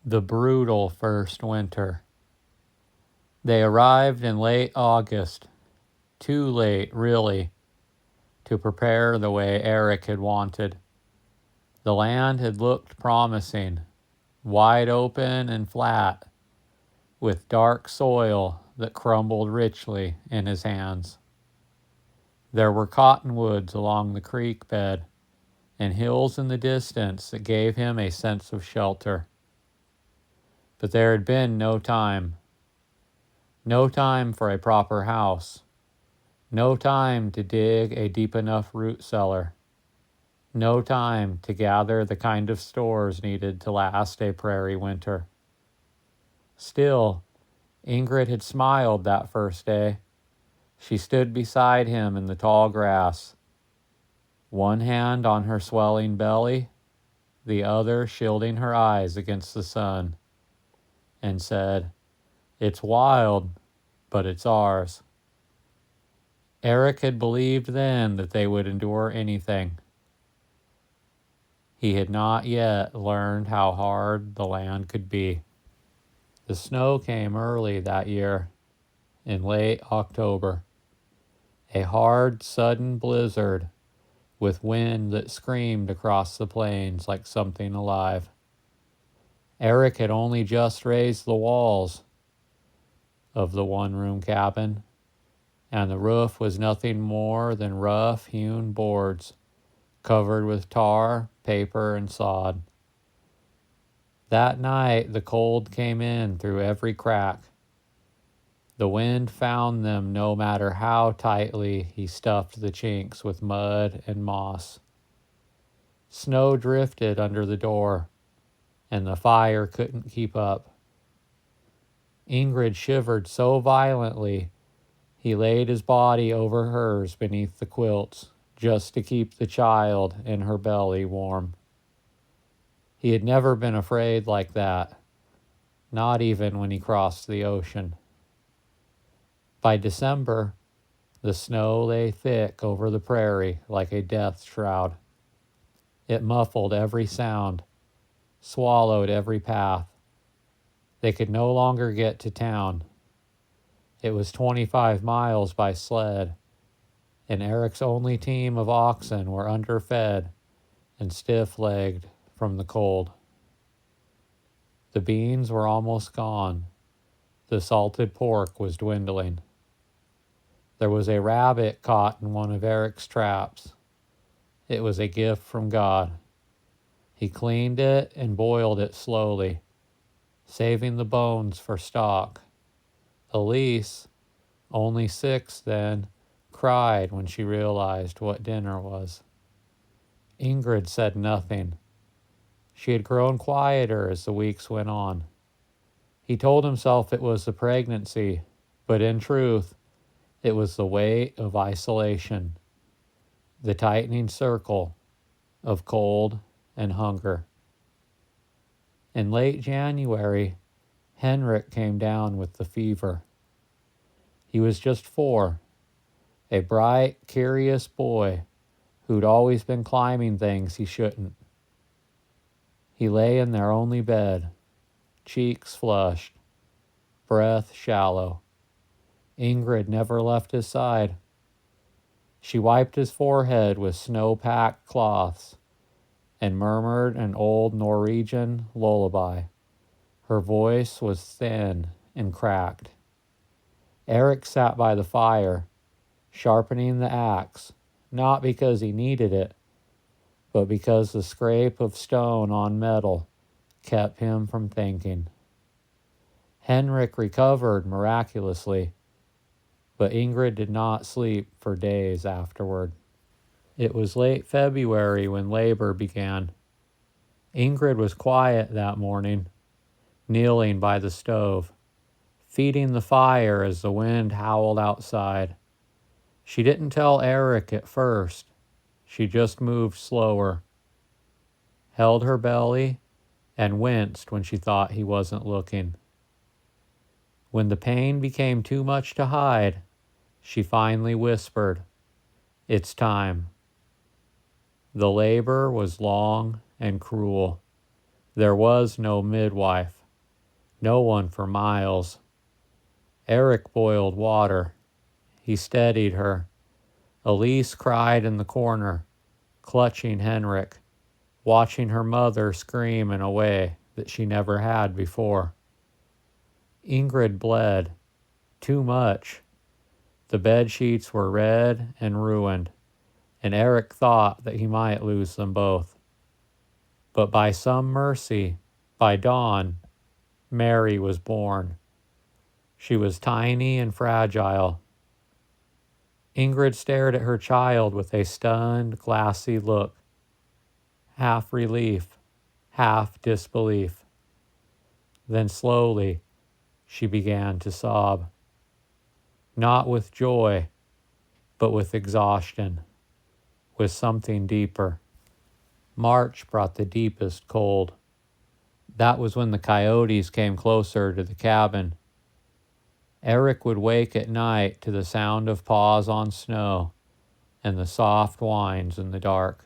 The brutal first winter. They arrived in late August, too late, really, to prepare the way Eric had wanted. The land had looked promising, wide open and flat, with dark soil that crumbled richly in his hands. There were cottonwoods along the creek bed and hills in the distance that gave him a sense of shelter. But there had been no time. No time for a proper house. No time to dig a deep enough root cellar. No time to gather the kind of stores needed to last a prairie winter. Still, Ingrid had smiled that first day. She stood beside him in the tall grass, one hand on her swelling belly, the other shielding her eyes against the sun, and said, "It's wild, but it's ours." Eric had believed then that they would endure anything. He had not yet learned how hard the land could be. The snow came early that year, in late October. A hard, sudden blizzard with wind that screamed across the plains like something alive. Eric had only just raised the walls of the one-room cabin, and the roof was nothing more than rough-hewn boards covered with tar, paper, and sod. That night, the cold came in through every crack. The wind found them no matter how tightly he stuffed the chinks with mud and moss. Snow drifted under the door, and the fire couldn't keep up. Ingrid shivered so violently, he laid his body over hers beneath the quilts, just to keep the child in her belly warm. He had never been afraid like that, not even when he crossed the ocean. By December, the snow lay thick over the prairie like a death shroud. It muffled every sound, swallowed every path. They could no longer get to town. It was 25 miles by sled, and Eric's only team of oxen were underfed and stiff-legged from the cold. The beans were almost gone. The salted pork was dwindling. There was a rabbit caught in one of Eric's traps. It was a gift from God. He cleaned it and boiled it slowly, saving the bones for stock. Elise, only 6 then, cried when she realized what dinner was. Ingrid said nothing. She had grown quieter as the weeks went on. He told himself it was the pregnancy, but in truth, it was the weight of isolation, the tightening circle of cold and hunger. In late January, Henrik came down with the fever. He was just 4, a bright, curious boy who'd always been climbing things he shouldn't. He lay in their only bed, cheeks flushed, breath shallow. Ingrid never left his side. She wiped his forehead with snow-packed cloths and murmured an old Norwegian lullaby. Her voice was thin and cracked. Eric sat by the fire, sharpening the axe, not because he needed it, but because the scrape of stone on metal kept him from thinking. Henrik recovered miraculously, but Ingrid did not sleep for days afterward. It was late February when labor began. Ingrid was quiet that morning, kneeling by the stove, feeding the fire as the wind howled outside. She didn't tell Eric at first. She just moved slower, held her belly, and winced when she thought he wasn't looking. When the pain became too much to hide, she finally whispered, "It's time." The labor was long and cruel. There was no midwife, no one for miles. Eric boiled water. He steadied her. Elise cried in the corner, clutching Henrik, watching her mother scream in a way that she never had before. Ingrid bled. Too much. The bed sheets were red and ruined, and Eric thought that he might lose them both. But by some mercy, by dawn, Mary was born. She was tiny and fragile. Ingrid stared at her child with a stunned, glassy look, half relief, half disbelief. Then slowly, she began to sob. Not with joy, but with exhaustion, with something deeper. March brought the deepest cold. That was when the coyotes came closer to the cabin. Eric would wake at night to the sound of paws on snow and the soft whines in the dark.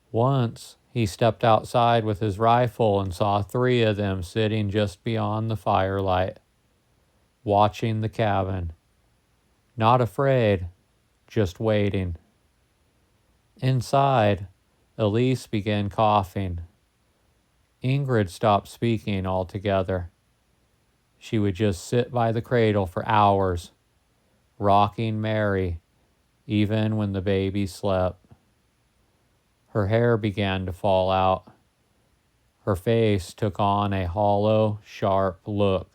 Once he stepped outside with his rifle and saw 3 of them sitting just beyond the firelight, watching the cabin. Not afraid, just waiting. Inside, Elise began coughing. Ingrid stopped speaking altogether. She would just sit by the cradle for hours, rocking Mary, even when the baby slept. Her hair began to fall out. Her face took on a hollow, sharp look.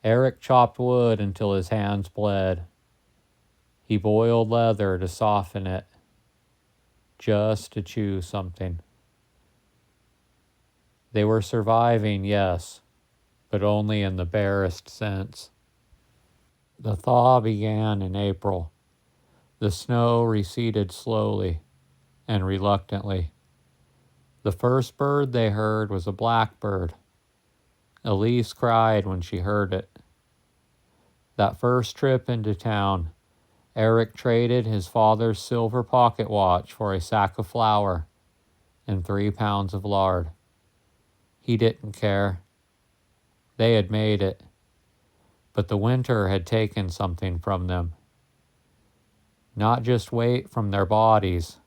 Eric chopped wood until his hands bled. He boiled leather to soften it, just to chew something. They were surviving, yes, but only in the barest sense. The thaw began in April. The snow receded slowly and reluctantly. The first bird they heard was a blackbird. Elise cried when she heard it. That first trip into town, Eric traded his father's silver pocket watch for a sack of flour and 3 pounds of lard. He didn't care. They had made it, but the winter had taken something from them. Not just weight from their bodies,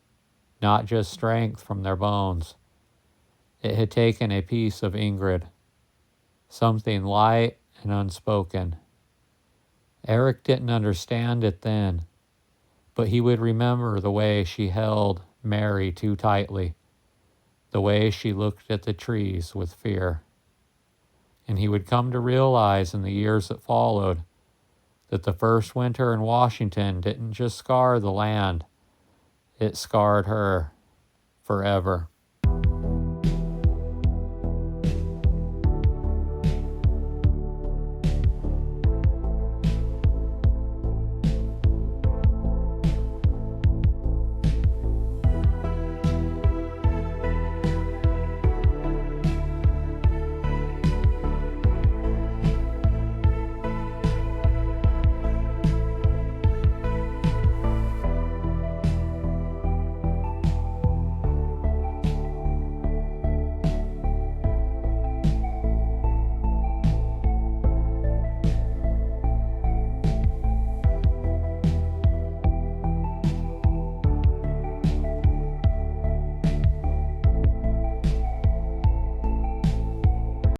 not just strength from their bones. It had taken a piece of Ingrid, something light and unspoken. Eric didn't understand it then, but he would remember the way she held Mary too tightly, the way she looked at the trees with fear. And he would come to realize in the years that followed that the first winter in Washington didn't just scar the land, it scarred her forever.